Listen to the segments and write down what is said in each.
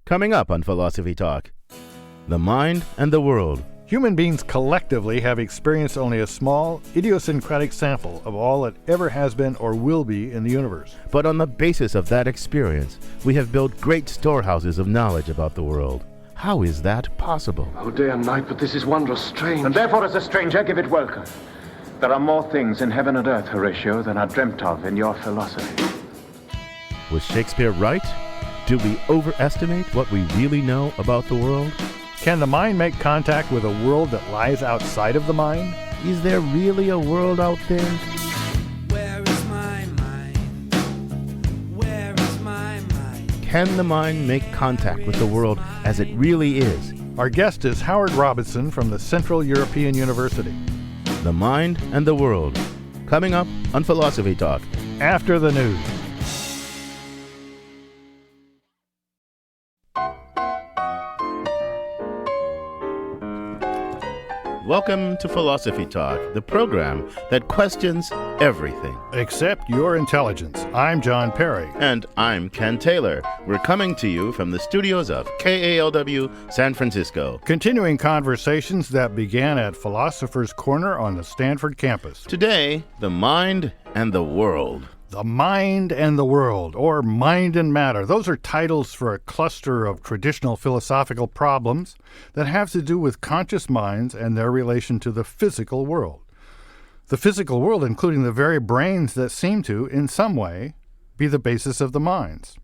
Coming up on Philosophy Talk, the mind and the world. Human beings collectively have experienced only a small, idiosyncratic sample of all that ever has been or will be in the universe. But on the basis of that experience, we have built great storehouses of knowledge about the world. How is that possible? Oh, day and night, but this is wondrous strange. And therefore, as a stranger, give it welcome. There are more things in heaven and earth, Horatio, than are dreamt of in your philosophy. Was Shakespeare right? Do we overestimate what we really know about the world? Can the mind make contact with a world that lies outside of the mind? Is there really a world out there? Where is my mind? Where is my mind? Can the mind make contact with the world as it really is? Our guest is Howard Robinson from the Central European University. The mind and the world. Coming up on Philosophy Talk. After the news. Welcome to Philosophy Talk, the program that questions everything. Except your intelligence. I'm John Perry. And I'm Ken Taylor. We're coming to you from the studios of KALW San Francisco. Continuing conversations that began at Philosopher's Corner on the Stanford campus. Today, the mind and the world. The Mind and the World, or Mind and Matter. Those are titles for a cluster of traditional philosophical problems that have to do with conscious minds and their relation to the physical world. The physical world, including the very brains that seem to, in some way, be the basis of the minds.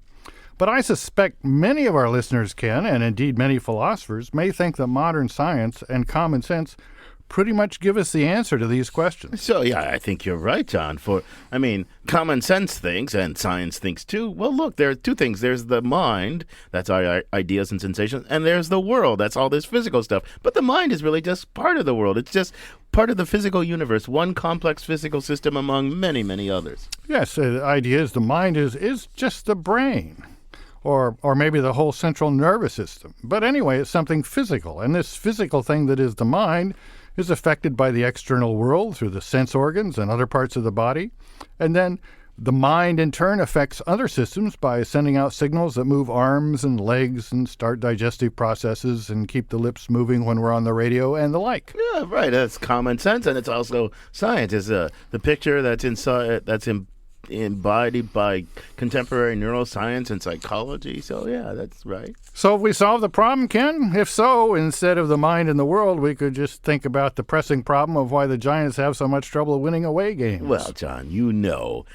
But I suspect many of our listeners can, and indeed many philosophers, may think that modern science and common sense pretty much give us the answer to these questions. So, yeah, I think you're right, John. Common sense thinks, and science thinks too. Well, look, there are two things. There's the mind, that's our ideas and sensations, and there's the world, that's all this physical stuff. But the mind is really just part of the world. It's just part of the physical universe, one complex physical system among many, many others. Yes, the idea is the mind is just the brain. Or maybe the whole central nervous system. But anyway, it's something physical. And this physical thing that is the mind is affected by the external world through the sense organs and other parts of the body. And then the mind, in turn, affects other systems by sending out signals that move arms and legs and start digestive processes and keep the lips moving when we're on the radio and the like. Yeah, right. That's common sense, and it's also science. Is the picture that's embodied by contemporary neuroscience and psychology. So, yeah, that's right. So have we solved the problem, Ken? If so, instead of the mind and the world, we could just think about the pressing problem of why the Giants have so much trouble winning away games. Well, John, you know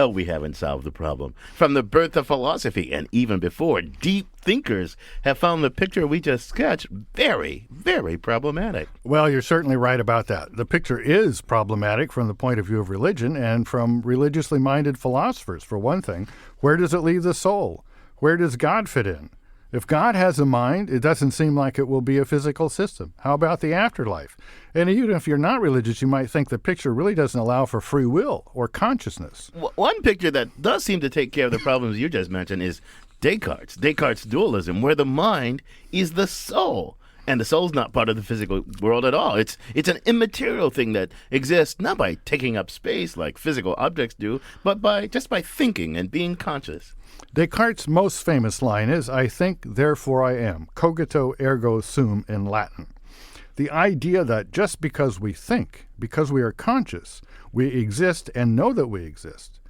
we haven't solved the problem. From the birth of philosophy and even before, deep thinkers have found the picture we just sketched very, very problematic. Well, you're certainly right about that. The picture is problematic from the point of view of religion and from religiously minded philosophers, for one thing. Where does it leave the soul? Where does God fit in? If God has a mind, it doesn't seem like it will be a physical system. How about the afterlife? And even if you're not religious, you might think the picture really doesn't allow for free will or consciousness. One picture that does seem to take care of the problems you just mentioned is Descartes' dualism, where the mind is the soul. And the soul's not part of the physical world at all. It's an immaterial thing that exists not by taking up space like physical objects do, but by thinking and being conscious. Descartes' most famous line is, "I think, therefore I am, cogito ergo sum" in Latin. The idea that just because we think, because we are conscious, we exist and know that we exist.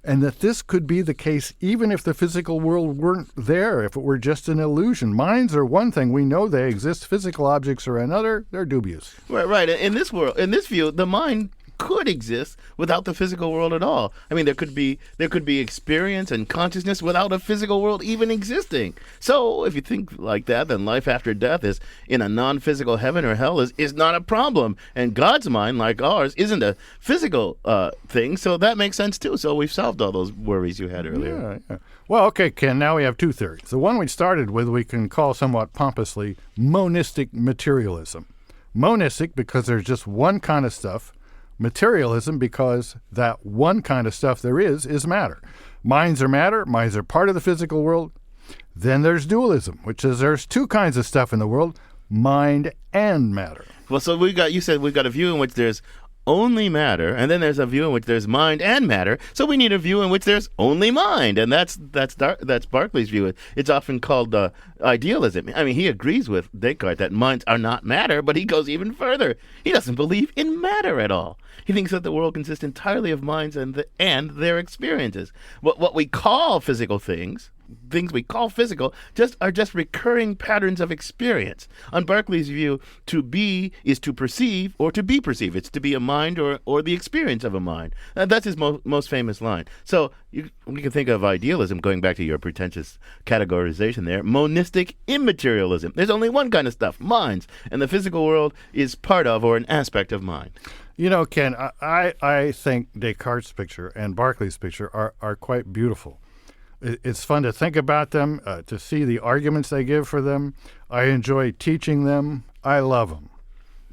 And that this could be the case even if the physical world weren't there, if it were just an illusion. Minds are one thing, we know they exist. Physical objects are another, they're dubious. Right. In this view, the mind could exist without the physical world at all. I mean, there could be experience and consciousness without a physical world even existing. So if you think like that, then life after death is in a non-physical heaven or hell is not a problem. And God's mind, like ours, isn't a physical thing, so that makes sense too. So we've solved all those worries you had earlier. Yeah. Well, okay, Ken, now we have two theories. The one we started with we can call somewhat pompously monistic materialism. Monistic because there's just one kind of stuff. Materialism because that one kind of stuff there is matter. Minds are matter. Minds are part of the physical world. Then there's dualism, which is there's two kinds of stuff in the world, mind and matter. Well, so you said we've got a view in which there's only matter, and then there's a view in which there's mind and matter. So we need a view in which there's only mind, and that's Berkeley's view. It's often called idealism. I mean, he agrees with Descartes that minds are not matter, but he goes even further. He doesn't believe in matter at all. He thinks that the world consists entirely of minds and their experiences. What we call physical things we call physical, are just recurring patterns of experience. On Berkeley's view, to be is to perceive or to be perceived. It's to be a mind or the experience of a mind. That's his most famous line. So we can think of idealism, going back to your pretentious categorization there, monistic immaterialism. There's only one kind of stuff, minds, and the physical world is part of or an aspect of mind. You know, Ken, I think Descartes' picture and Berkeley's picture are quite beautiful. It's fun to think about them, to see the arguments they give for them. I enjoy teaching them. I love them.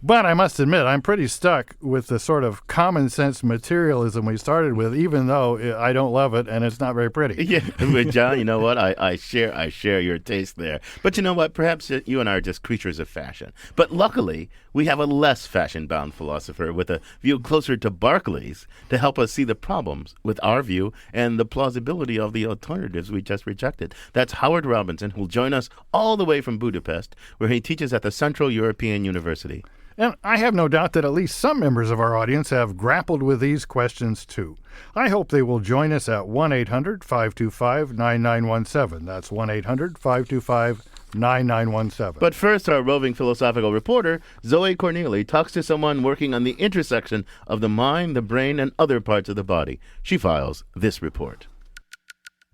But I must admit, I'm pretty stuck with the sort of common sense materialism we started with, even though I don't love it and it's not very pretty. Yeah, but John, you know what? I share your taste there. But you know what? Perhaps you and I are just creatures of fashion. But luckily, we have a less fashion-bound philosopher with a view closer to Berkeley's to help us see the problems with our view and the plausibility of the alternatives we just rejected. That's Howard Robinson, who'll join us all the way from Budapest, where he teaches at the Central European University. And I have no doubt that at least some members of our audience have grappled with these questions, too. I hope they will join us at 1-800-525-9917. That's 1-800-525-9917. But first, our roving philosophical reporter, Zoe Corneli, talks to someone working on the intersection of the mind, the brain, and other parts of the body. She files this report.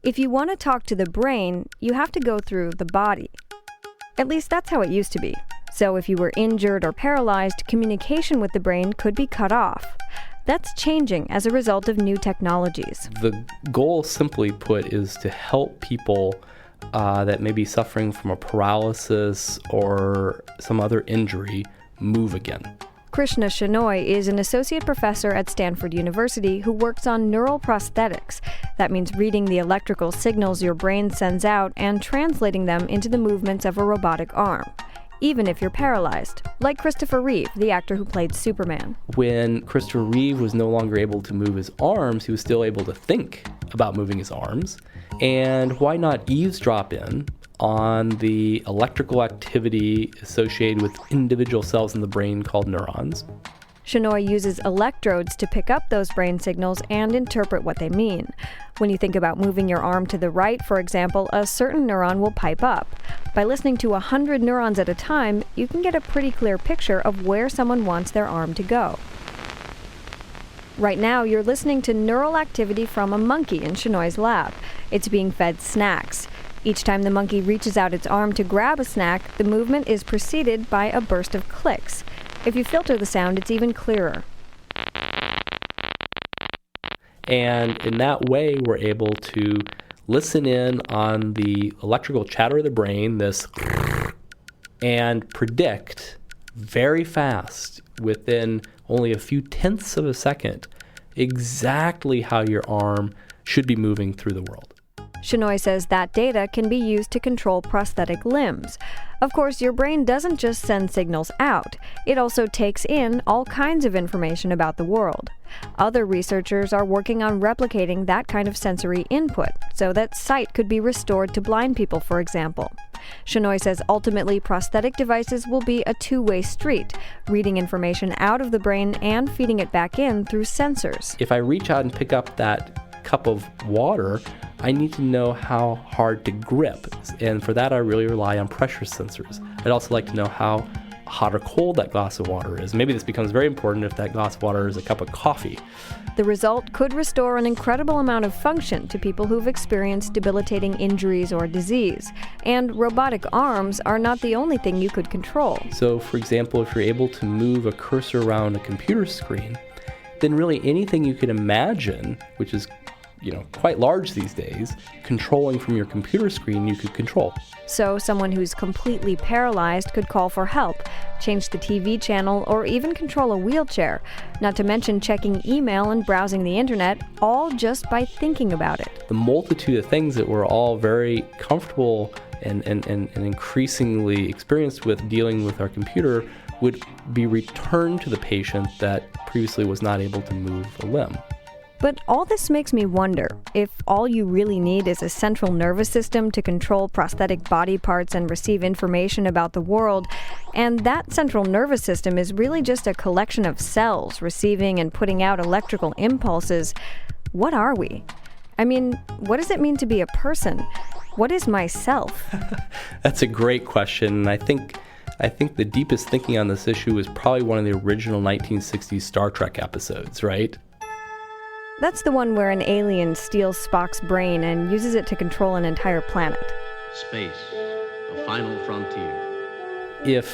If you want to talk to the brain, you have to go through the body. At least that's how it used to be. So if you were injured or paralyzed, communication with the brain could be cut off. That's changing as a result of new technologies. The goal, simply put, is to help people that may be suffering from a paralysis or some other injury move again. Krishna Shenoy is an associate professor at Stanford University who works on neural prosthetics. That means reading the electrical signals your brain sends out and translating them into the movements of a robotic arm, even if you're paralyzed, like Christopher Reeve, the actor who played Superman. When Christopher Reeve was no longer able to move his arms, he was still able to think about moving his arms. And why not eavesdrop in on the electrical activity associated with individual cells in the brain called neurons? Shenoy uses electrodes to pick up those brain signals and interpret what they mean. When you think about moving your arm to the right, for example, a certain neuron will pipe up. By listening to 100 neurons at a time, you can get a pretty clear picture of where someone wants their arm to go. Right now, you're listening to neural activity from a monkey in Shenoy's lab. It's being fed snacks. Each time the monkey reaches out its arm to grab a snack, the movement is preceded by a burst of clicks. If you filter the sound, it's even clearer. And in that way, we're able to listen in on the electrical chatter of the brain, this, and predict very fast, within only a few tenths of a second, exactly how your arm should be moving through the world. Shenoy says that data can be used to control prosthetic limbs. Of course, your brain doesn't just send signals out. It also takes in all kinds of information about the world. Other researchers are working on replicating that kind of sensory input so that sight could be restored to blind people, for example. Shenoy says ultimately prosthetic devices will be a two-way street, reading information out of the brain and feeding it back in through sensors. If I reach out and pick up that cup of water, I need to know how hard to grip. And for that, I really rely on pressure sensors. I'd also like to know how hot or cold that glass of water is. Maybe this becomes very important if that glass of water is a cup of coffee. The result could restore an incredible amount of function to people who've experienced debilitating injuries or disease. And robotic arms are not the only thing you could control. So, for example, if you're able to move a cursor around a computer screen, then really anything you could imagine, which is quite large these days, controlling from your computer screen, you could control. So someone who's completely paralyzed could call for help, change the TV channel, or even control a wheelchair, not to mention checking email and browsing the internet, all just by thinking about it. The multitude of things that we're all very comfortable and increasingly experienced with dealing with our computer would be returned to the patient that previously was not able to move a limb. But all this makes me wonder if all you really need is a central nervous system to control prosthetic body parts and receive information about the world, and that central nervous system is really just a collection of cells receiving and putting out electrical impulses. What are we? I mean, what does it mean to be a person? What is myself? That's a great question, and I think the deepest thinking on this issue is probably one of the original 1960s Star Trek episodes, right? That's the one where an alien steals Spock's brain and uses it to control an entire planet. Space, the final frontier. If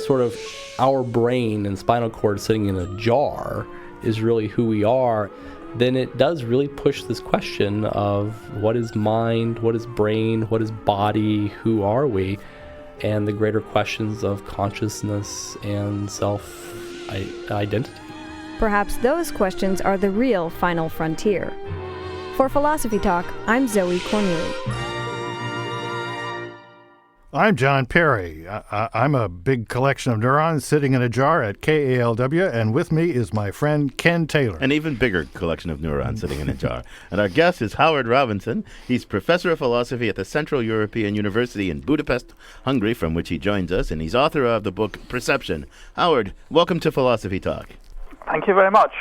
sort of our brain and spinal cord sitting in a jar is really who we are, then it does really push this question of what is mind, what is brain, what is body, who are we, and the greater questions of consciousness and self-identity. Perhaps those questions are the real final frontier. For Philosophy Talk, I'm Zoe Cornelia. I'm John Perry. I'm a big collection of neurons sitting in a jar at KALW, and with me is my friend Ken Taylor. An even bigger collection of neurons sitting in a jar. And our guest is Howard Robinson. He's professor of philosophy at the Central European University in Budapest, Hungary, from which he joins us, and he's author of the book Perception. Howard, welcome to Philosophy Talk. Thank you very much.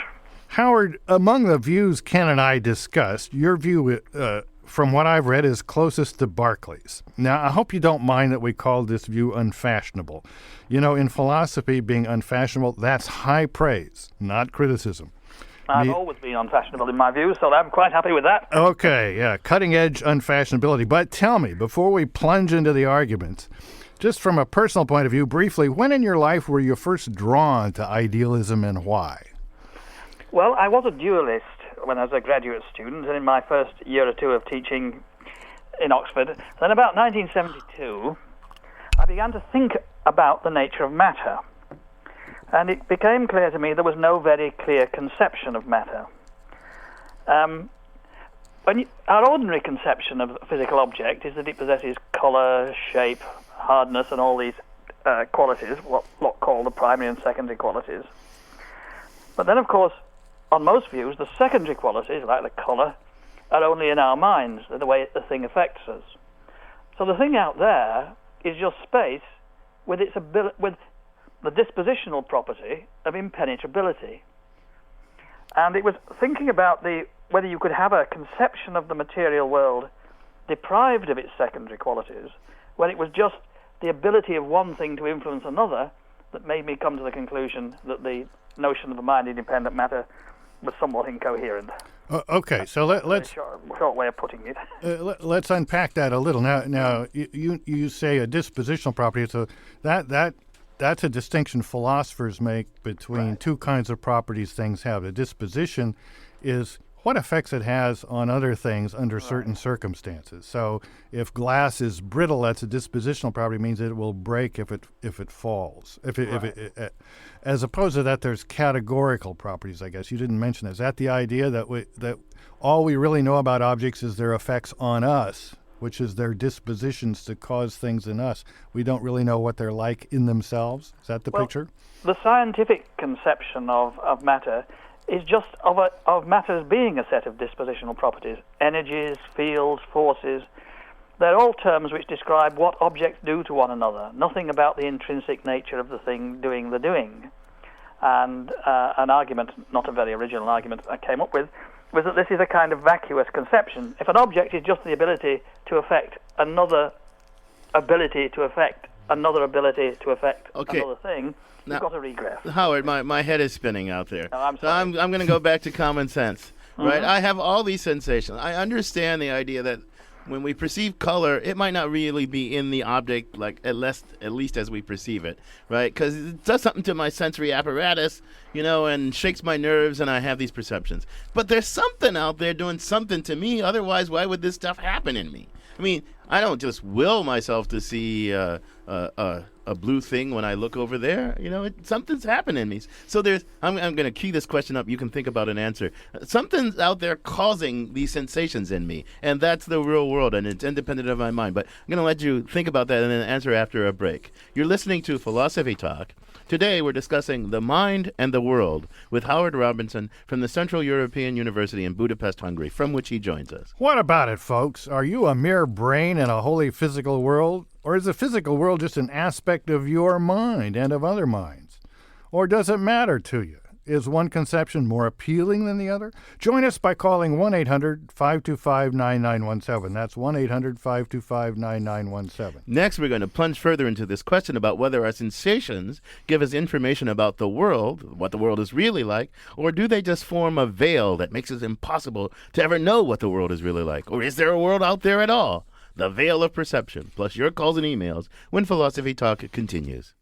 Howard, among the views Ken and I discussed, your view, from what I've read, is closest to Berkeley's. Now, I hope you don't mind that we called this view unfashionable. You know, in philosophy, being unfashionable, that's high praise, not criticism. I've always been unfashionable in my views, so I'm quite happy with that. Okay, yeah, cutting-edge unfashionability. But tell me, before we plunge into the arguments, just from a personal point of view, briefly, when in your life were you first drawn to idealism and why? Well, I was a dualist when I was a graduate student, and in my first year or two of teaching in Oxford. Then about 1972, I began to think about the nature of matter. And it became clear to me there was no very clear conception of matter. Our ordinary conception of a physical object is that it possesses colour, shape, hardness, and all these qualities, what Locke called the primary and secondary qualities. But then, of course, on most views, the secondary qualities, like the colour, are only in our minds, the way the thing affects us. So the thing out there is just space with with the dispositional property of impenetrability. And it was thinking about whether you could have a conception of the material world deprived of its secondary qualities, when it was just the ability of one thing to influence another, that made me come to the conclusion that the notion of a mind-independent matter was somewhat incoherent. Okay, so let's short way of putting it. Let's unpack that a little. Now you say a dispositional property, so that's a distinction philosophers make between two kinds of properties things have. A disposition is what effects it has on other things under certain circumstances. So if glass is brittle, that's a dispositional property, means it will break if it falls. As opposed to that, there's categorical properties, I guess. You didn't mention that. Is that the idea that all we really know about objects is their effects on us, which is their dispositions to cause things in us? We don't really know what they're like in themselves? Is that the picture? The scientific conception of matter is just of matter as being a set of dispositional properties. Energies, fields, forces. They're all terms which describe what objects do to one another. Nothing about the intrinsic nature of the thing doing the doing. And an argument, not a very original argument I came up with, was that this is a kind of vacuous conception. If an object is just the ability to affect another ability to affect another ability to affect another thing, you've got a regress. Howard, my head is spinning out there. No, I'm so sorry. I'm going to go back to common sense, right? I have all these sensations. I understand the idea that when we perceive color, it might not really be in the object, like at least as we perceive it, right? Because it does something to my sensory apparatus, and shakes my nerves, and I have these perceptions. But there's something out there doing something to me. Otherwise, why would this stuff happen in me? I mean, I don't just will myself to see a blue thing when I look over there, something's happening in me. So I'm going to key this question up. You can think about an answer. Something's out there causing these sensations in me, and that's the real world, and it's independent of my mind. But I'm going to let you think about that and then answer after a break. You're listening to Philosophy Talk. Today, we're discussing the mind and the world with Howard Robinson from the Central European University in Budapest, Hungary, from which he joins us. What about it, folks? Are you a mere brain in a wholly physical world? Or is the physical world just an aspect of your mind and of other minds? Or does it matter to you? Is one conception more appealing than the other? Join us by calling 1-800-525-9917. That's 1-800-525-9917. Next, we're going to plunge further into this question about whether our sensations give us information about the world, what the world is really like, or do they just form a veil that makes it impossible to ever know what the world is really like? Or is there a world out there at all? The veil of perception, plus your calls and emails when Philosophy Talk continues.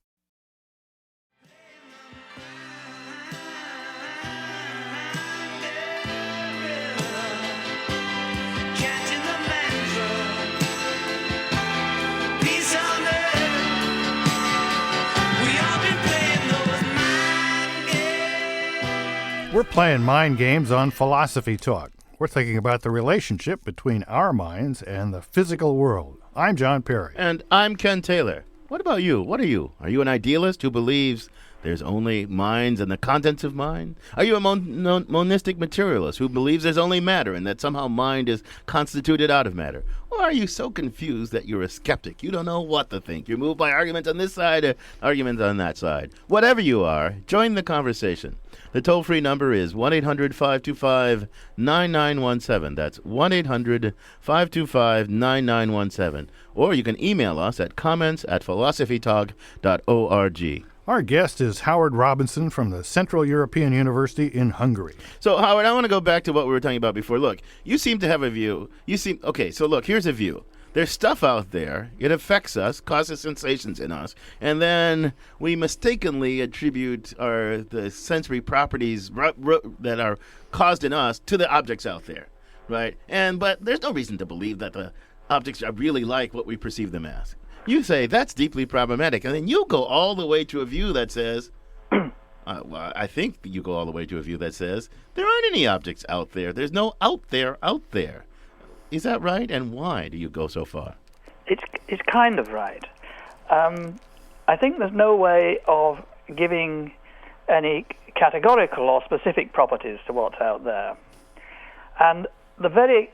We're playing mind games on Philosophy Talk. We're thinking about the relationship between our minds and the physical world. I'm John Perry. And I'm Ken Taylor. What about you? What are you? Are you an idealist who believes there's only minds and the contents of mind? Are you a monistic materialist who believes there's only matter and that somehow mind is constituted out of matter? Or are you so confused that you're a skeptic? You don't know what to think. You're moved by arguments on this side or arguments on that side. Whatever you are, join the conversation. The toll-free number is 1-800-525-9917. That's 1-800-525-9917. Or you can email us at comments@philosophytalk.org. Our guest is Howard Robinson from the Central European University in Hungary. So, Howard, I want to go back to what we were talking about before. Look, you seem to have a view. So look, here's a view. There's stuff out there. It affects us, causes sensations in us, and then we mistakenly attribute the sensory properties that are caused in us to the objects out there, right? But there's no reason to believe that the objects are really like what we perceive them as. You say that's deeply problematic, and then you go all the way to a view that says, I think you go all the way to a view that says there aren't any objects out there. There's no out there. Is that right? And why do you go so far? It's kind of right. I think there's no way of giving any categorical or specific properties to what's out there. And the very,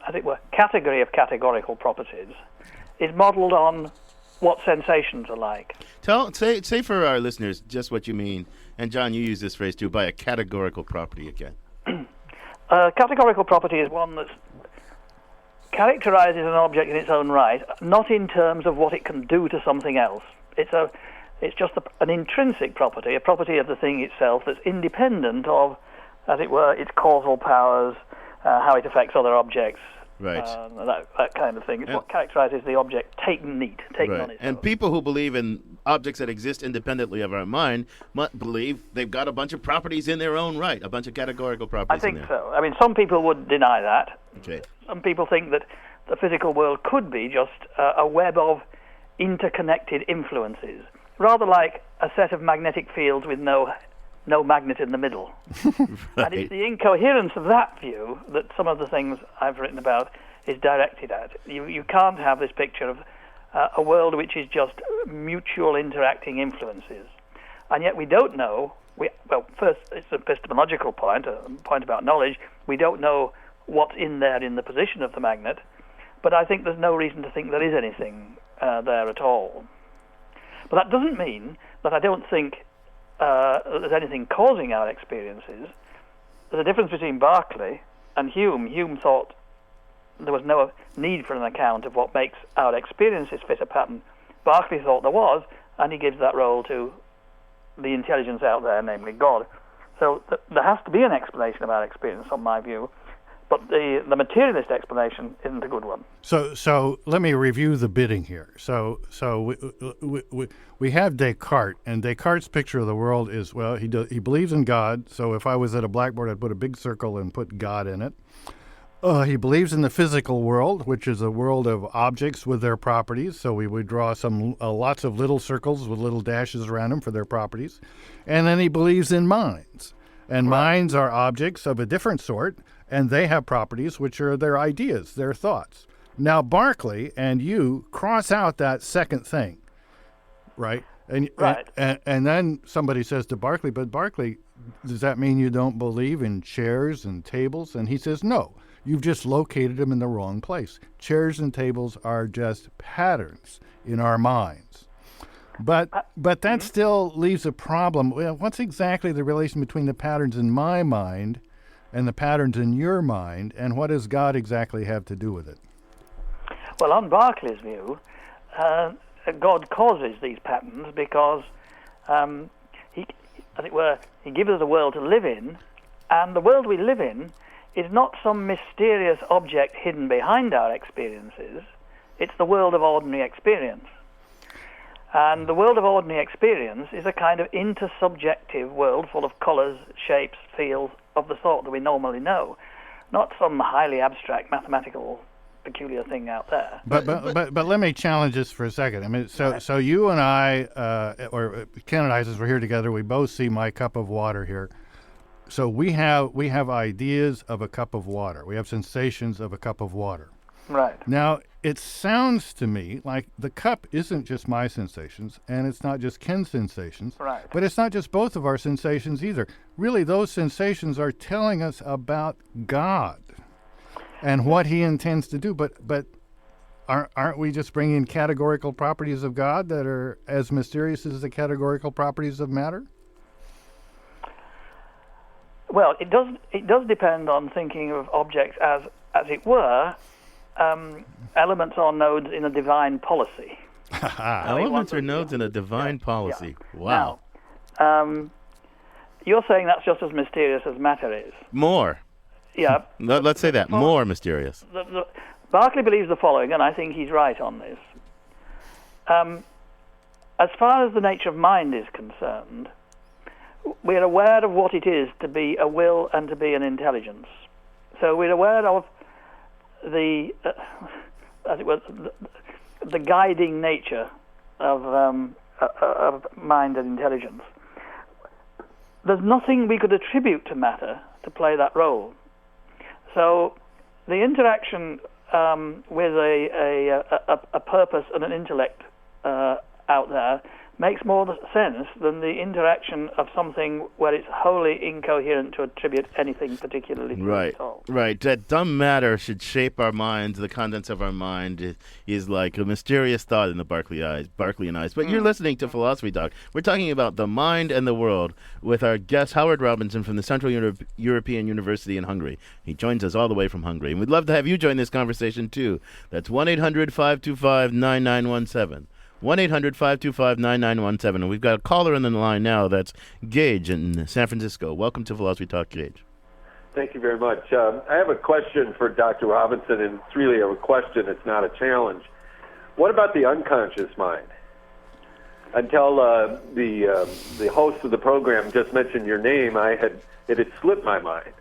as it were, category of categorical properties is modeled on what sensations are like. Say for our listeners just what you mean. And John, you use this phrase too, by a categorical property again. A categorical property is one that characterizes an object in its own right, not in terms of what it can do to something else. It's just an intrinsic property, a property of the thing itself that's independent of, as it were, its causal powers, how it affects other objects, right? That kind of thing. It's what characterizes the object taken on its And own. people who believe in objects that exist independently of our mind must believe they've got a bunch of properties in their own right, a bunch of categorical properties. I think so. I mean, some people would deny that. Okay. Some people think that the physical world could be just a web of interconnected influences, rather like a set of magnetic fields with no magnet in the middle. Right. And it's the incoherence of that view that some of the things I've written about is directed at. You can't have this picture of a world which is just mutual interacting influences. And yet we don't know, first it's an epistemological point, a point about knowledge. We don't know what's in there in the position of the magnet, but I think there's no reason to think there is anything there at all. But that doesn't mean that I don't think there's anything causing our experiences. There's a difference between Berkeley and Hume. Hume thought there was no need for an account of what makes our experiences fit a pattern. Berkeley thought there was, and he gives that role to the intelligence out there, namely God. So there has to be an explanation of our experience, on my view, but the materialist explanation isn't a good one. So let me review the bidding here. So we have Descartes, and Descartes' picture of the world is, well, he believes in God. So if I was at a blackboard, I'd put a big circle and put God in it. He believes in the physical world, which is a world of objects with their properties. So we would draw some lots of little circles with little dashes around them for their properties. And then he believes in minds. And minds are objects of a different sort, and they have properties which are their ideas, their thoughts. Now, Berkeley and you cross out that second thing, right? And then somebody says to Berkeley, but Berkeley, does that mean you don't believe in chairs and tables? And he says, no, you've just located them in the wrong place. Chairs and tables are just patterns in our minds. But that still leaves a problem. Well, what's exactly the relation between the patterns in my mind and the patterns in your mind, and what does God exactly have to do with it? Well, on Berkeley's view, God causes these patterns because he, as it were, he gives us a world to live in, and the world we live in is not some mysterious object hidden behind our experiences. It's the world of ordinary experience. And the world of ordinary experience is a kind of intersubjective world full of colours, shapes, feels of the sort that we normally know, not some highly abstract mathematical peculiar thing out there. But let me challenge this for a second. I mean, so you and I, or Ken and I, as we're here together, we both see my cup of water here. So we have ideas of a cup of water. We have sensations of a cup of water. Right. Now, it sounds to me like the cup isn't just my sensations, and it's not just Ken's sensations. Right. But it's not just both of our sensations either. Really, those sensations are telling us about God and what he intends to do. But aren't we just bringing categorical properties of God that are as mysterious as the categorical properties of matter? Well, it does depend on thinking of objects as it were, elements or nodes in a divine policy. Elements or nodes in a divine policy. Yeah. Wow. Now, you're saying that's just as mysterious as matter is. More. Yeah. Let's say that. More mysterious. Berkeley believes the following, and I think he's right on this. As far as the nature of mind is concerned, we're aware of what it is to be a will and to be an intelligence. So we're aware of the, as it were, the guiding nature of mind and intelligence. There's nothing we could attribute to matter to play that role. So the interaction with a purpose and an intellect out there makes more sense than the interaction of something where it's wholly incoherent to attribute anything particularly to it at all. Right. That dumb matter should shape our minds. The contents of our mind is like a mysterious thought in the Berkeleyan eyes. But you're listening to Philosophy Talk. We're talking about the mind and the world with our guest Howard Robinson from the Central European University in Hungary. He joins us all the way from Hungary. And we'd love to have you join this conversation too. That's 1-800-525-9917. 1-800-525-9917. And we've got a caller on the line now. That's Gage in San Francisco. Welcome to Philosophy Talk, Gage. Thank you very much. I have a question for Dr. Robinson, and it's really a question. It's not a challenge. What about the unconscious mind? Until the host of the program just mentioned your name, it had slipped my mind.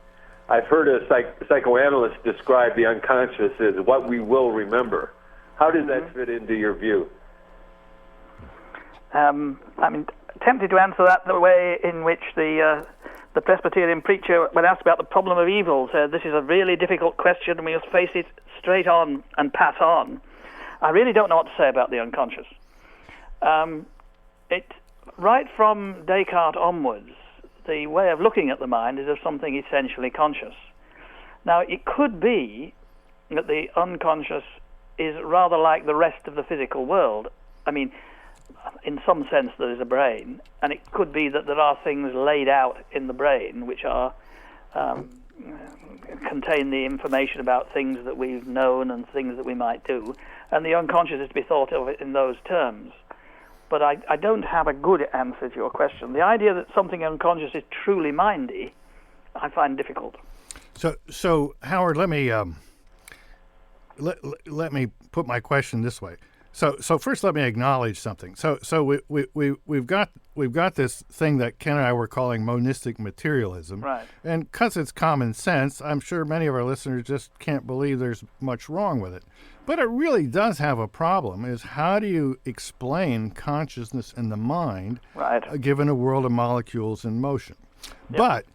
I've heard a psychoanalyst describe the unconscious as what we will remember. How does that fit into your view? I'm tempted to answer that the way in which the Presbyterian preacher, when asked about the problem of evil, said, "This is a really difficult question, and we must face it straight on and pass on." I really don't know what to say about the unconscious. Right from Descartes onwards, the way of looking at the mind is of something essentially conscious. Now, it could be that the unconscious is rather like the rest of the physical world. I mean, in some sense there is a brain, and it could be that there are things laid out in the brain which are contain the information about things that we've known and things that we might do, and the unconscious is to be thought of in those terms. But I don't have a good answer to your question. The idea that something unconscious is truly mindy, I find difficult. So Howard, let me let me put my question this way. So first, let me acknowledge something. So we've got this thing that Ken and I were calling monistic materialism, Right. And because it's common sense, I'm sure many of our listeners just can't believe there's much wrong with it. But it really does have a problem. Is how do you explain consciousness in the mind, Right. given a world of molecules in motion? But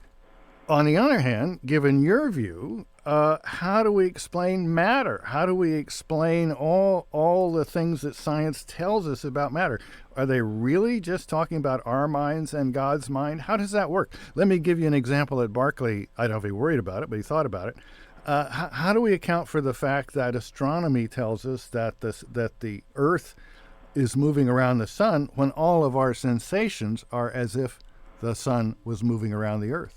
on the other hand, given your view, how do we explain matter? How do we explain all the things that science tells us about matter? Are they really just talking about our minds and God's mind? How does that work? Let me give you an example at Berkeley. I don't know if he worried about it, but he thought about it. How do we account for the fact that astronomy tells us that the Earth is moving around the sun when all of our sensations are as if the sun was moving around the Earth?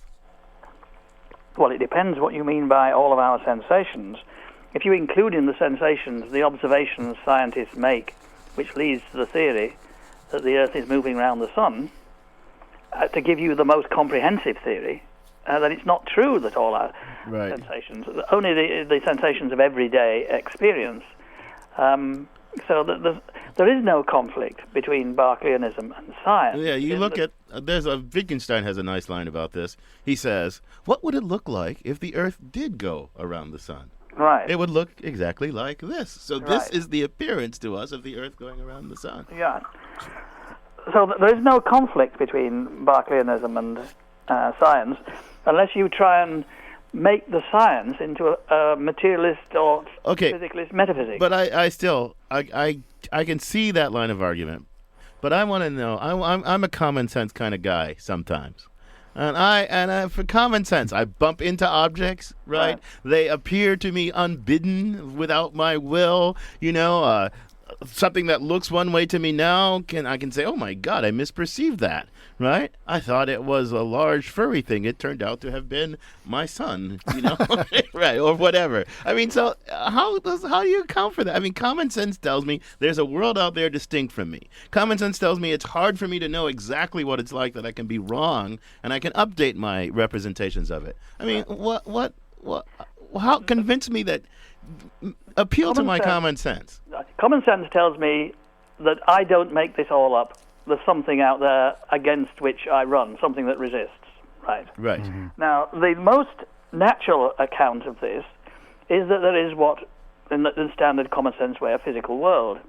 Well, it depends what you mean by all of our sensations. If you include in the sensations the observations scientists make, which leads to the theory that the Earth is moving around the sun, to give you the most comprehensive theory, then it's not true that all our sensations, only the sensations of everyday experience. So there is no conflict between Berkeleyanism and science. Yeah, you look at, Wittgenstein has a nice line about this. He says, what would it look like if the Earth did go around the sun? Right. It would look exactly like this. So this is the appearance to us of the Earth going around the sun. Yeah. So there is no conflict between Berkeleyanism and science, unless you try and make the science into a materialist or physicalist metaphysics. But I can see that line of argument. But I want to know. I'm a common sense kind of guy sometimes, and for common sense, I bump into objects. Right? They appear to me unbidden, without my will. Something that looks one way to me now, I can say, oh my God, I misperceived that, right? I thought it was a large furry thing. It turned out to have been my son, right, or whatever. I mean, so how do you account for that? I mean, common sense tells me there's a world out there distinct from me. Common sense tells me it's hard for me to know exactly what it's like, that I can be wrong, and I can update my representations of it. I mean, how convince me that... Appeal to my common sense. Common sense tells me that I don't make this all up. There's something out there against which I run, something that resists. Right. Right. Mm-hmm. Now, the most natural account of this is that there is what, in the standard common sense way, a physical world.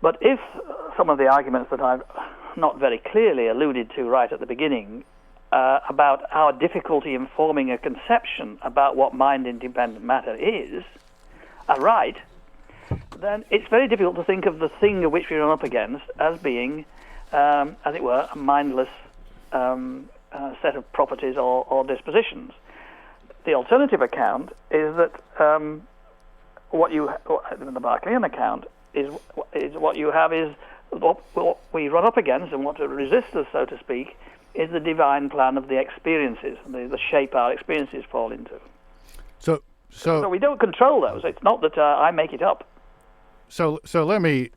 But if some of the arguments that I've not very clearly alluded to right at the beginning about our difficulty in forming a conception about what mind-independent matter is, are right, then it's very difficult to think of the thing of which we run up against as being, as it were, a mindless set of properties or dispositions. The alternative account is that the Berkeleyan account is what you have is what we run up against, and what resists us, so to speak, is the divine plan of the experiences, the shape our experiences fall into. So we don't control those. It's not that I make it up. So let me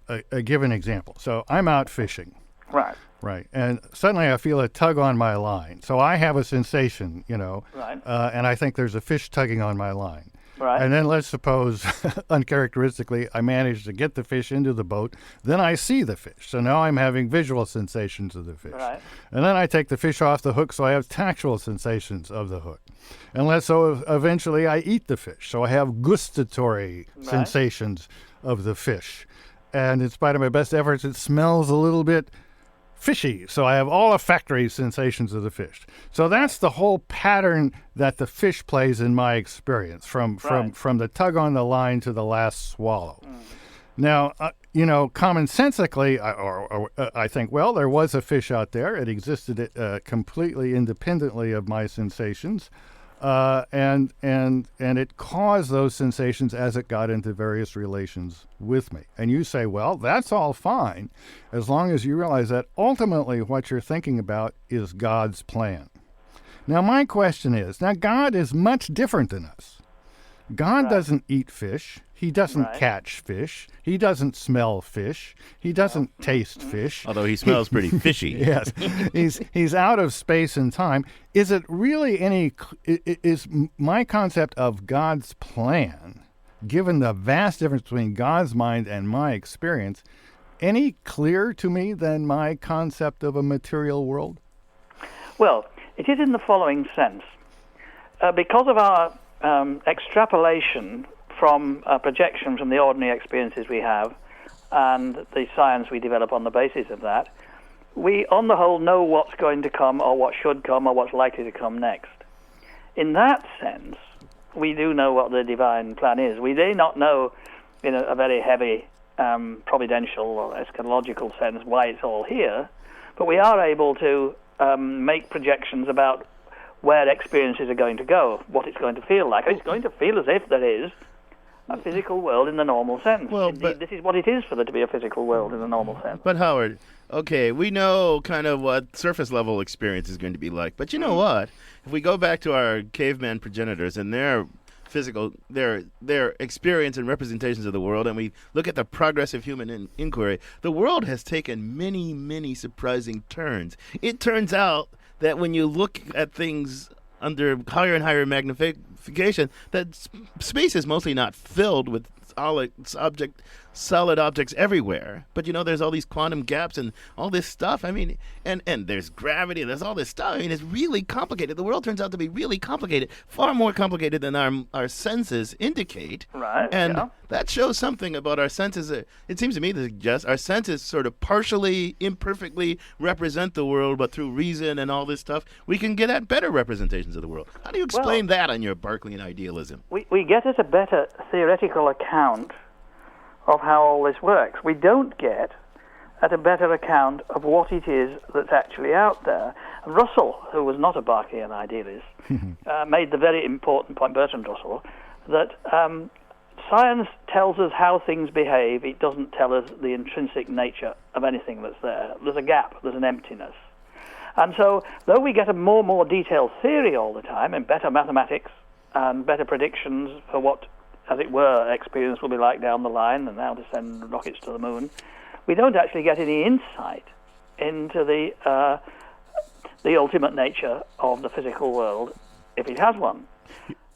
give an example. So I'm out fishing. Right. Right. And suddenly I feel a tug on my line. So I have a sensation, Right. And I think there's a fish tugging on my line. Right. And then let's suppose, uncharacteristically, I manage to get the fish into the boat. Then I see the fish. So now I'm having visual sensations of the fish. Right. And then I take the fish off the hook, so I have tactual sensations of the hook. And so eventually I eat the fish. So I have gustatory sensations of the fish. And in spite of my best efforts, it smells a little bit fishy. So I have all olfactory sensations of the fish. So that's the whole pattern that the fish plays in my experience, from the tug on the line to the last swallow. Now, commonsensically, I think, well, there was a fish out there. It existed completely independently of my sensations. And it caused those sensations as it got into various relations with me. And you say, well, that's all fine, as long as you realize that ultimately what you're thinking about is God's plan. Now, my question is, God is much different than us. God doesn't eat fish. He doesn't catch fish. He doesn't smell fish. He doesn't taste fish. Although he smells pretty fishy. Yes. He's out of space and time. Is it really is my concept of God's plan given the vast difference between God's mind and my experience, any clearer to me than my concept of a material world? Well, it is in the following sense. Because of our extrapolation from projection from the ordinary experiences we have and the science we develop on the basis of that, we, on the whole, know what's going to come or what should come or what's likely to come next. In that sense, we do know what the divine plan is. We may not know in a very heavy providential or eschatological sense why it's all here, but we are able to make projections about where experiences are going to go, what it's going to feel like. It's going to feel as if there is a physical world in the normal sense. Well, Indeed, this is what it is for there to be a physical world in the normal sense. But Howard, okay, we know kind of what surface level experience is going to be like. But you know what? If we go back to our caveman progenitors and their physical, their experience and representations of the world, and we look at the progress of human inquiry, the world has taken many, many surprising turns. It turns out that when you look at things under higher and higher magnification, that space is mostly not filled with solid objects everywhere. But you know, there's all these quantum gaps and all this stuff. I mean, and there's gravity, there's all this stuff. I mean, it's really complicated. The world turns out to be really complicated, far more complicated than our senses indicate. Right. And yeah. that shows something about our senses. It seems to me to suggest our senses sort of partially, imperfectly represent the world, but through reason and all this stuff, we can get at better representations of the world. How do you explain that on your Berkeleyan idealism? We get at a better theoretical account of how all this works. We don't get at a better account of what it is that's actually out there. And Russell, who was not a Berkeleyan idealist, made the very important point, Bertrand Russell, that science tells us how things behave. It doesn't tell us the intrinsic nature of anything that's there. There's a gap, there's an emptiness. And so, though we get a more detailed theory all the time and better mathematics and better predictions for what, as it were, experience will be like down the line and how to send rockets to the moon, we don't actually get any insight into the ultimate nature of the physical world, if it has one.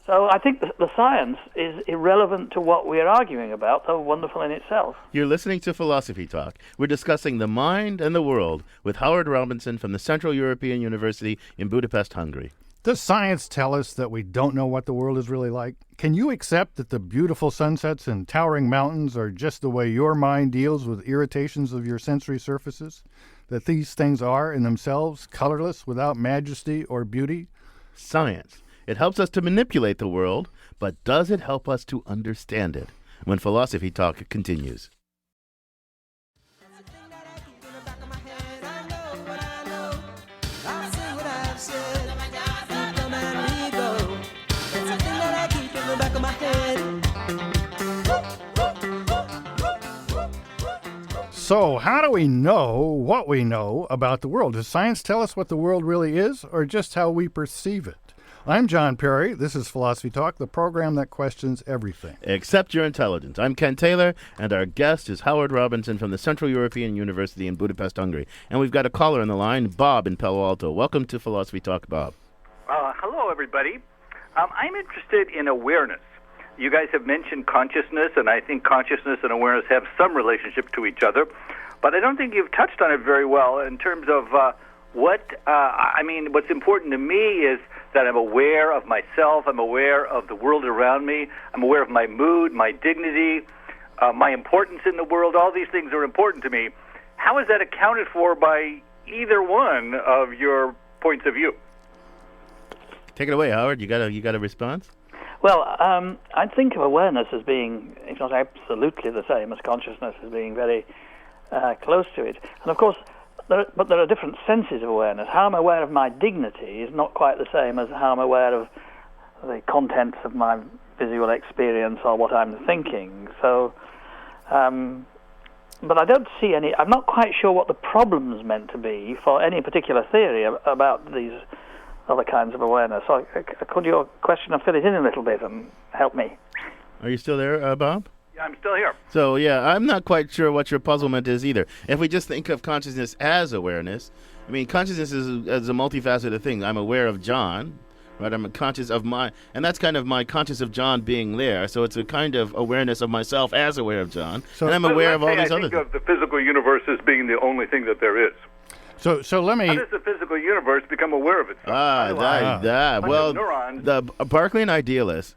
So I think the science is irrelevant to what we're arguing about, though wonderful in itself. You're listening to Philosophy Talk. We're discussing the mind and the world with Howard Robinson from the Central European University in Budapest, Hungary. Does science tell us that we don't know what the world is really like? Can you accept that the beautiful sunsets and towering mountains are just the way your mind deals with irritations of your sensory surfaces? That these things are, in themselves, colorless, without majesty or beauty? Science. It helps us to manipulate the world, but does it help us to understand it? When Philosophy Talk continues. So, how do we know what we know about the world? Does science tell us what the world really is, or just how we perceive it? I'm John Perry. This is Philosophy Talk, the program that questions everything except your intelligence. I'm Ken Taylor, and our guest is Howard Robinson from the Central European University in Budapest, Hungary. And we've got a caller on the line, Bob in Palo Alto. Welcome to Philosophy Talk, Bob. Hello, everybody. I'm interested in awareness. You guys have mentioned consciousness, and I think consciousness and awareness have some relationship to each other, but I don't think you've touched on it very well in terms of what's important to me is that I'm aware of myself, I'm aware of the world around me, I'm aware of my mood, my dignity, my importance in the world. All these things are important to me. How is that accounted for by either one of your points of view? Take it away, Howard. You got a response? Well, I think of awareness as being, if not absolutely the same as consciousness, as being very close to it. And of course, there are different senses of awareness. How I'm aware of my dignity is not quite the same as how I'm aware of the contents of my visual experience or what I'm thinking. So, but I don't see any. I'm not quite sure what the problem's meant to be for any particular theory about these other kinds of awareness. So could your question fill it in a little bit and help me? Are you still there, Bob? Yeah, I'm still here. So, yeah, I'm not quite sure what your puzzlement is either. If we just think of consciousness as awareness, I mean, consciousness is a multifaceted thing. I'm aware of John, right? I'm conscious of and that's kind of my conscious of John being there. So it's a kind of awareness of myself as aware of John, and I'm aware of all these other I think of the physical universe as being the only thing that there is. So let me. How does the physical universe become aware of itself? Well, neurons. the Berkeleyan idealist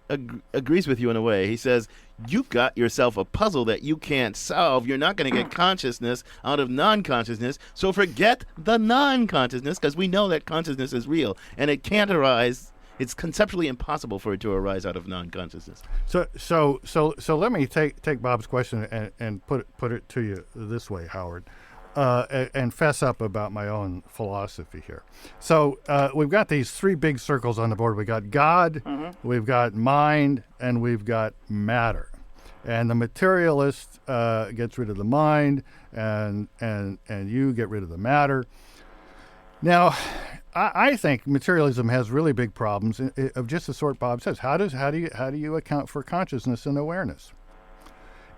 agrees with you in a way. He says, you've got yourself a puzzle that you can't solve. You're not going to get consciousness out of non-consciousness. So forget the non-consciousness, because we know that consciousness is real, and it can't arise. It's conceptually impossible for it to arise out of non-consciousness. So let me take Bob's question and put it to you this way, Howard. And fess up about my own philosophy here. So we've got these three big circles on the board. We've got God, we've got mind, and we've got matter. And the materialist gets rid of the mind, and you get rid of the matter. Now, I think materialism has really big problems of just the sort Bob says. How do you account for consciousness and awareness?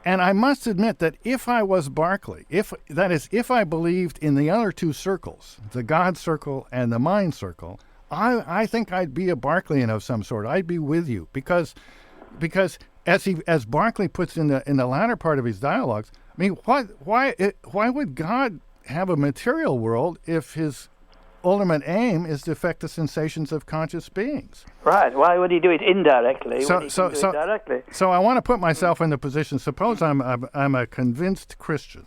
And I must admit that if I was Berkeley, if I believed in the other two circles, the God circle and the mind circle, I think I'd be a Berkeleyan of some sort. I'd be with you because as Berkeley puts in the latter part of his dialogues, I mean, why would God have a material world if his ultimate aim is to affect the sensations of conscious beings? Right. Why would he do it indirectly? So directly? So I want to put myself in the position. Suppose I'm a convinced Christian,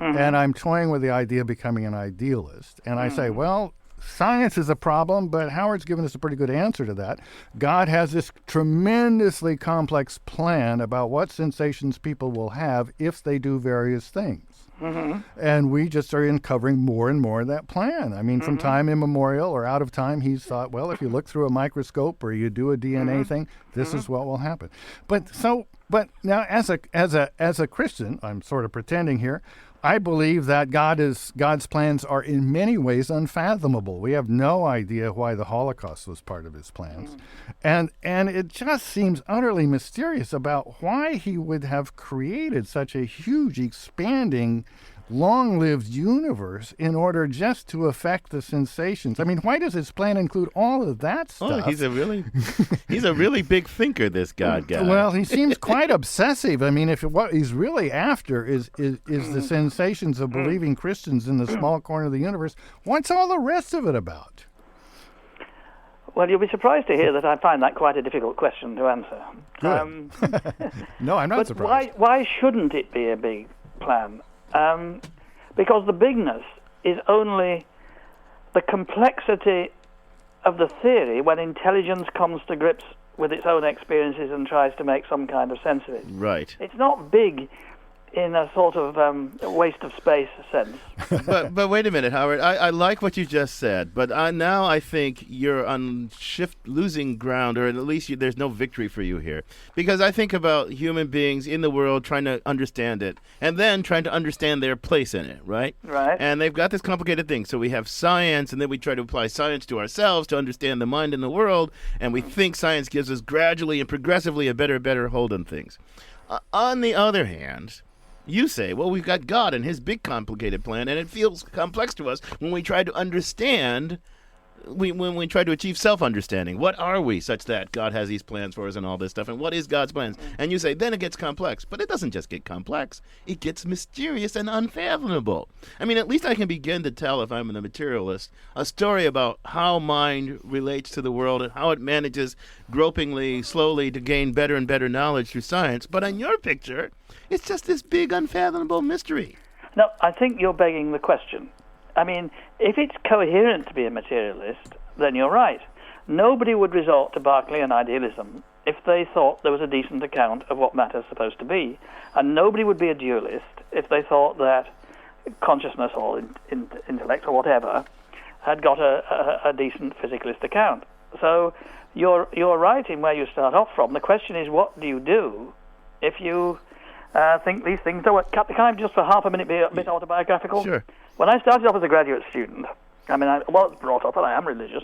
and I'm toying with the idea of becoming an idealist, and I say, well, science is a problem, but Howard's given us a pretty good answer to that. God has this tremendously complex plan about what sensations people will have if they do various things. And we just are uncovering more and more of that plan. I mean, from time immemorial or out of time, he's thought, well, if you look through a microscope or you do a DNA thing, this is what will happen. But now as a Christian, I'm sort of pretending here, I believe that God's plans are in many ways unfathomable. We have no idea why the Holocaust was part of his plans. And it just seems utterly mysterious about why he would have created such a huge, expanding, long-lived universe in order just to affect the sensations. I mean, why does his plan include all of that stuff? Oh, he's a really big thinker, this God guy. Well, he seems quite obsessive. I mean, if what he's really after is the sensations of believing Christians in the small corner of the universe, what's all the rest of it about? Well, you'll be surprised to hear that I find that quite a difficult question to answer. No, I'm not surprised. Why shouldn't it be a big plan? Because the bigness is only the complexity of the theory when intelligence comes to grips with its own experiences and tries to make some kind of sense of it. Right. It's not big in a sort of waste of space sense. but wait a minute, Howard. I like what you just said, but now I think you're on losing ground, or at least there's no victory for you here. Because I think about human beings in the world trying to understand it, and then trying to understand their place in it, right? Right. And they've got this complicated thing. So we have science, and then we try to apply science to ourselves to understand the mind and the world, and we think science gives us gradually and progressively a better hold on things. On the other hand, you say, well, we've got God and his big complicated plan, and it feels complex to us when we try to understand, when we try to achieve self-understanding. What are we such that God has these plans for us and all this stuff, and what is God's plans? And you say, then it gets complex. But it doesn't just get complex. It gets mysterious and unfathomable. I mean, at least I can begin to tell, if I'm the materialist, a story about how mind relates to the world and how it manages gropingly, slowly to gain better and better knowledge through science. But on your picture, it's just this big, unfathomable mystery. No, I think you're begging the question. I mean, if it's coherent to be a materialist, then you're right. Nobody would resort to Berkeleyan idealism if they thought there was a decent account of what matter's supposed to be. And nobody would be a dualist if they thought that consciousness or intellect or whatever had got a decent physicalist account. So you're right in where you start off from. The question is, what do you do if you think these things don't work? Can I just for half a minute be a bit autobiographical? Sure. When I started off as a graduate student, I mean, I was brought up, and I am religious,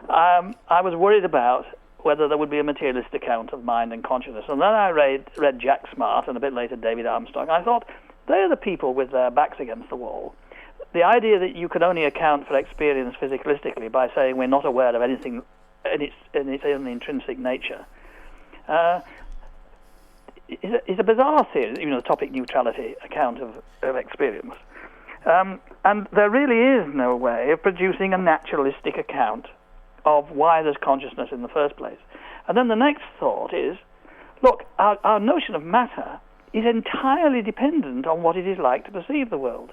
I was worried about whether there would be a materialist account of mind and consciousness. And then I read Jack Smart and a bit later David Armstrong. I thought, they're the people with their backs against the wall. The idea that you can only account for experience physicalistically by saying we're not aware of anything in its own intrinsic nature, is a bizarre theory, the topic neutrality account of experience. And there really is no way of producing a naturalistic account of why there's consciousness in the first place. And then the next thought is, look, our notion of matter is entirely dependent on what it is like to perceive the world.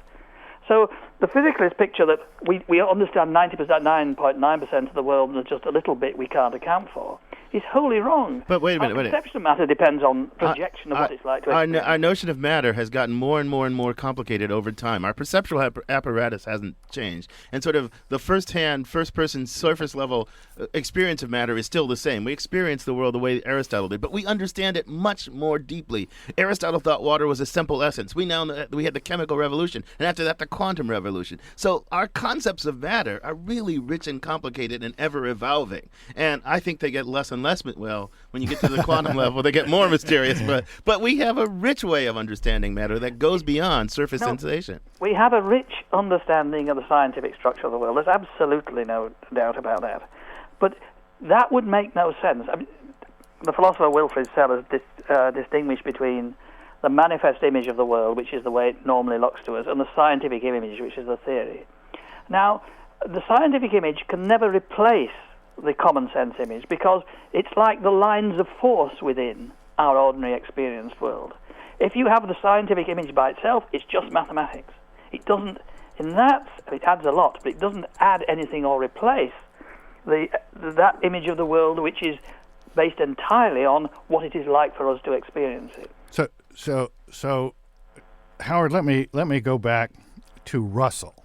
So the physicalist picture that we understand 99.9% of the world and there's just a little bit we can't account for is wholly wrong. But wait a minute, Our perception of matter depends on projection of what it's like to experience. Our notion of matter has gotten more and more and more complicated over time. Our perceptual apparatus hasn't changed. And sort of the first-hand, first-person, surface-level experience of matter is still the same. We experience the world the way Aristotle did, but we understand it much more deeply. Aristotle thought water was a simple essence. We now know that we had the chemical revolution, and after that, the quantum revolution. So our concepts of matter are really rich and complicated and ever-evolving. And I think they get less and less, well, when you get to the quantum level, they get more mysterious. But we have a rich way of understanding matter that goes beyond surface sensation. We have a rich understanding of the scientific structure of the world. There's absolutely no doubt about that. But that would make no sense. I mean, the philosopher Wilfrid Sellers distinguished between the manifest image of the world, which is the way it normally looks to us, and the scientific image, which is the theory. Now, the scientific image can never replace the common sense image because it's like the lines of force within our ordinary experienced world. If you have the scientific image by itself, it's just mathematics. It doesn't, it adds a lot, but it doesn't add anything or replace that image of the world which is based entirely on what it is like for us to experience it. So, Howard, let me go back to Russell.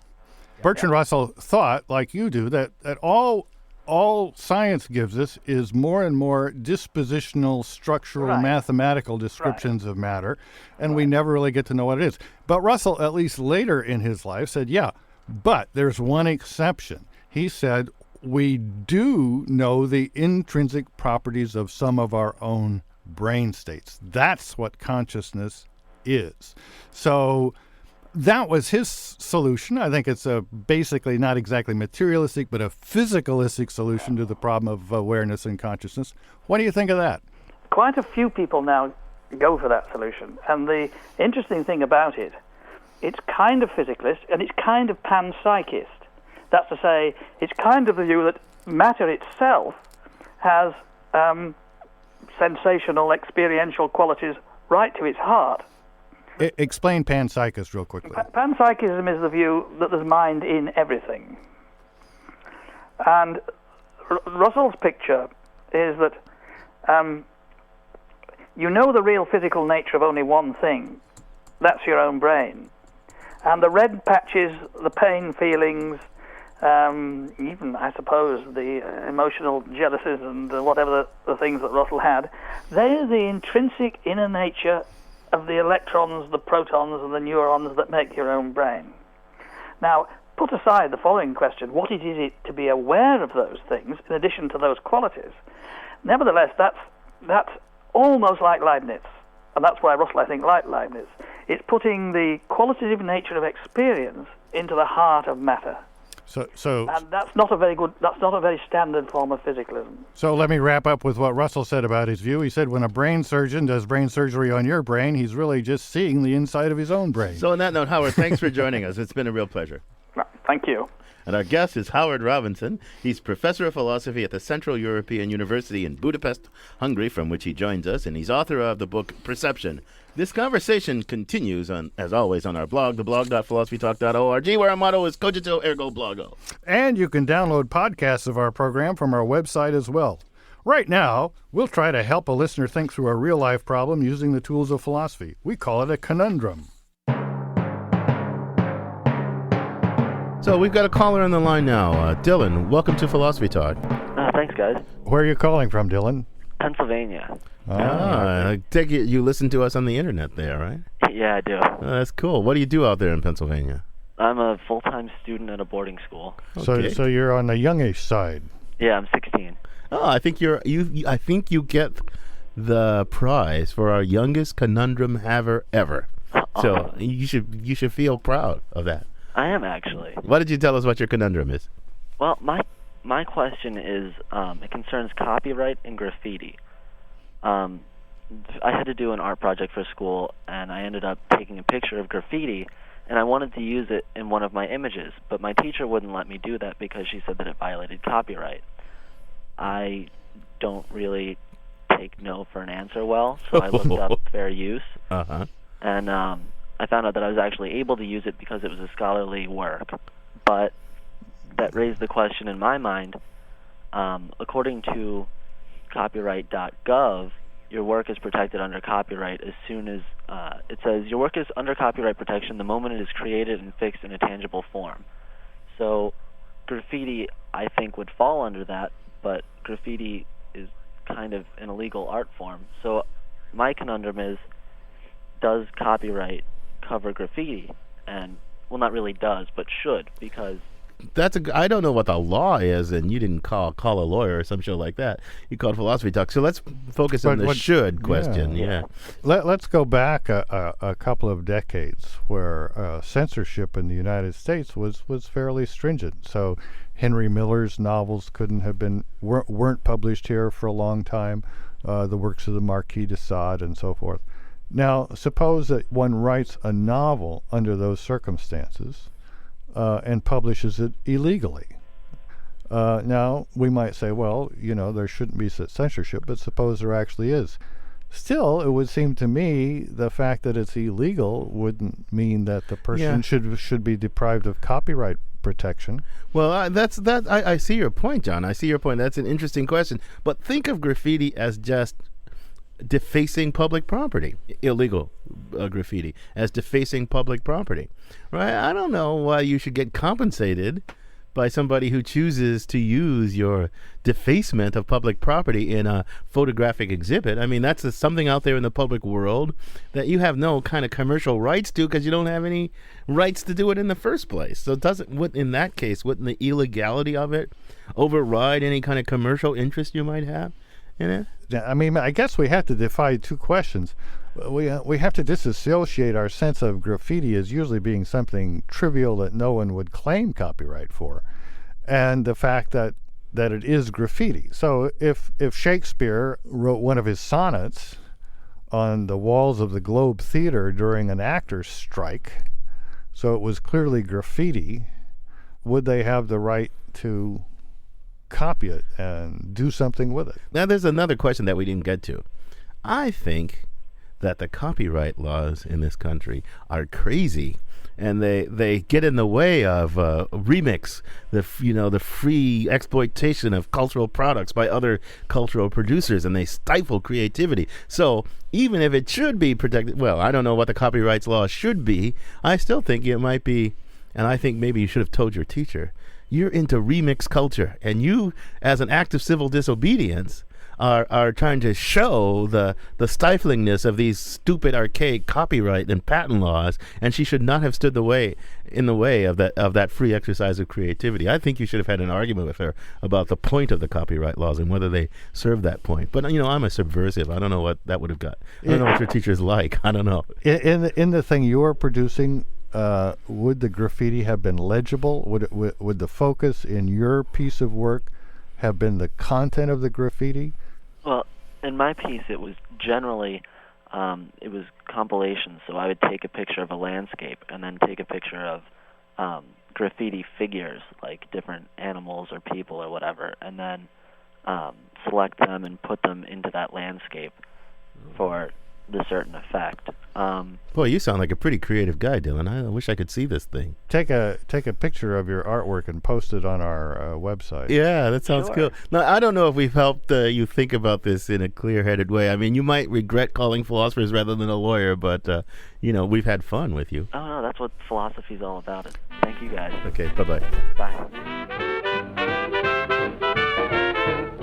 Bertrand Russell thought, like you do, that all science gives us is more and more dispositional, structural, mathematical descriptions of matter, and we never really get to know what it is. But Russell, at least later in his life, said, yeah, but there's one exception. He said, we do know the intrinsic properties of some of our own brain states. That's what consciousness is. So that was his solution. I think it's basically not exactly materialistic, but a physicalistic solution to the problem of awareness and consciousness. What do you think of that? Quite a few people now go for that solution. And the interesting thing about it, it's kind of physicalist and it's kind of panpsychist. That's to say, it's kind of the view that matter itself has sensational, experiential qualities right to its heart. Explain panpsychist real quickly. Panpsychism is the view that there's mind in everything. And Russell's picture is that you know the real physical nature of only one thing. That's your own brain. And the red patches, the pain feelings, even, I suppose, the emotional jealousies and whatever the things that Russell had, they're the intrinsic inner nature of the electrons, the protons, and the neurons that make your own brain. Now, put aside the following question, what is it to be aware of those things in addition to those qualities? Nevertheless, that's almost like Leibniz, and that's why Russell, I think, liked Leibniz. It's putting the qualitative nature of experience into the heart of matter. And that's not a very standard form of physicalism. So let me wrap up with what Russell said about his view. He said when a brain surgeon does brain surgery on your brain, he's really just seeing the inside of his own brain. So on that note, Howard, thanks for joining us. It's been a real pleasure. Thank you. And our guest is Howard Robinson. He's professor of philosophy at the Central European University in Budapest, Hungary, from which he joins us, and he's author of the book Perception. This conversation continues, as always, on our blog, theblog.philosophytalk.org, where our motto is Cogito Ergo Blogo. And you can download podcasts of our program from our website as well. Right now, we'll try to help a listener think through a real-life problem using the tools of philosophy. We call it a conundrum. So we've got a caller on the line now. Dylan, welcome to Philosophy Talk. Thanks, guys. Where are you calling from, Dylan? Pennsylvania. I take it you listen to us on the internet there, right? Yeah, I do. That's cool. What do you do out there in Pennsylvania? I'm a full-time student at a boarding school. Okay. So you're on the youngish side. Yeah, I'm 16. Oh, I think I think you get the prize for our youngest conundrum haver ever. So you should feel proud of that. I am, actually. Why did you tell us what your conundrum is? Well, my my question is, it concerns copyright and graffiti. I had to do an art project for school, and I ended up taking a picture of graffiti, and I wanted to use it in one of my images, but my teacher wouldn't let me do that because she said that it violated copyright. I don't really take no for an answer well, so I looked up fair use, and I found out that I was actually able to use it because it was a scholarly work. But that raised the question in my mind, according to copyright.gov, your work is protected under copyright as soon as it says your work is under copyright protection the moment it is created and fixed in a tangible form. So graffiti, I think, would fall under that, but graffiti is kind of an illegal art form. So my conundrum is, does copyright cover graffiti? And, well, not really does, but should, because I don't know what the law is, and you didn't call a lawyer or some shit like that. You called Philosophy Talk. So let's focus on the should question. Yeah. Let's go back a couple of decades where censorship in the United States was fairly stringent. So Henry Miller's novels weren't published here for a long time. The works of the Marquis de Sade and so forth. Now, suppose that one writes a novel under those circumstances and publishes it illegally. Now, we might say, well, there shouldn't be such censorship, but suppose there actually is. Still, it would seem to me the fact that it's illegal wouldn't mean that the person should be deprived of copyright protection. Well, I see your point, John. I see your point. That's an interesting question. But think of graffiti as just defacing public property, illegal graffiti as defacing public property, right? I don't know why you should get compensated by somebody who chooses to use your defacement of public property in a photographic exhibit. I mean, that's something out there in the public world that you have no kind of commercial rights to because you don't have any rights to do it in the first place. So in that case, wouldn't the illegality of it override any kind of commercial interest you might have in it? I mean, I guess we have to define two questions. We have to disassociate our sense of graffiti as usually being something trivial that no one would claim copyright for, and the fact that it is graffiti. So if Shakespeare wrote one of his sonnets on the walls of the Globe Theater during an actor's strike, so it was clearly graffiti, would they have the right to copy it and do something with it? Now, there's another question that we didn't get to. I think that the copyright laws in this country are crazy, and they get in the way of remix, the free exploitation of cultural products by other cultural producers, and they stifle creativity. So even if it should be protected, well, I don't know what the copyrights law should be. I still think it might be, and I think maybe you should have told your teacher, you're into remix culture, and you, as an act of civil disobedience, are trying to show the stiflingness of these stupid, archaic copyright and patent laws, and she should not have stood in the way of that free exercise of creativity. I think you should have had an argument with her about the point of the copyright laws and whether they serve that point. But I'm a subversive. I don't know what that would have got. I don't know what your teacher's like. I don't know. In the thing you are producing, would the graffiti have been legible? Would the focus in your piece of work have been the content of the graffiti? Well, in my piece, it was generally, it was compilations. So I would take a picture of a landscape and then take a picture of graffiti figures, like different animals or people or whatever, and then select them and put them into that landscape for the certain effect. Boy, you sound like a pretty creative guy, Dylan. I wish I could see this thing. Take a picture of your artwork and post it on our website. Yeah, that sounds cool. Now, I don't know if we've helped you think about this in a clear-headed way. I mean, you might regret calling philosophers rather than a lawyer, but we've had fun with you. Oh no, that's what philosophy's all about. Thank you guys. Okay, bye-bye. Bye.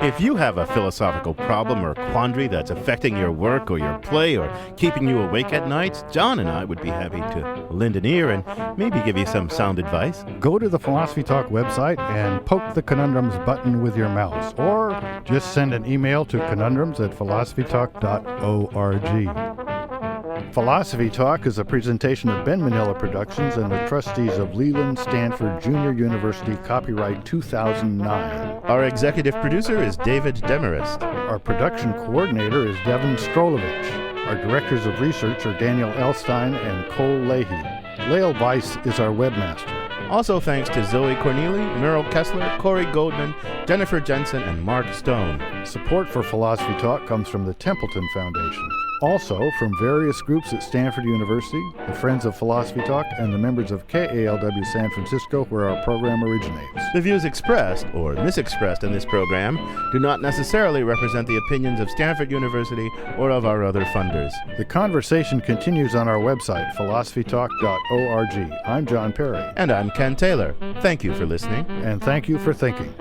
If you have a philosophical problem or quandary that's affecting your work or your play or keeping you awake at nights, John and I would be happy to lend an ear and maybe give you some sound advice. Go to the Philosophy Talk website and poke the conundrums button with your mouse, or just send an email to conundrums@philosophytalk.org. Philosophy Talk is a presentation of Ben Manila Productions and the trustees of Leland Stanford Junior University, copyright 2009. Our executive producer is David Demarest. Our production coordinator is Devin Strolovich. Our directors of research are Daniel Elstein and Cole Leahy. Lael Weiss is our webmaster. Also thanks to Zoe Corneli, Merle Kessler, Corey Goldman, Jennifer Jensen, and Mark Stone. Support for Philosophy Talk comes from the Templeton Foundation. Also from various groups at Stanford University, the Friends of Philosophy Talk, and the members of KALW San Francisco, where our program originates. The views expressed or misexpressed in this program do not necessarily represent the opinions of Stanford University or of our other funders. The conversation continues on our website, philosophytalk.org. I'm John Perry. And I'm Ken Taylor. Thank you for listening. And thank you for thinking.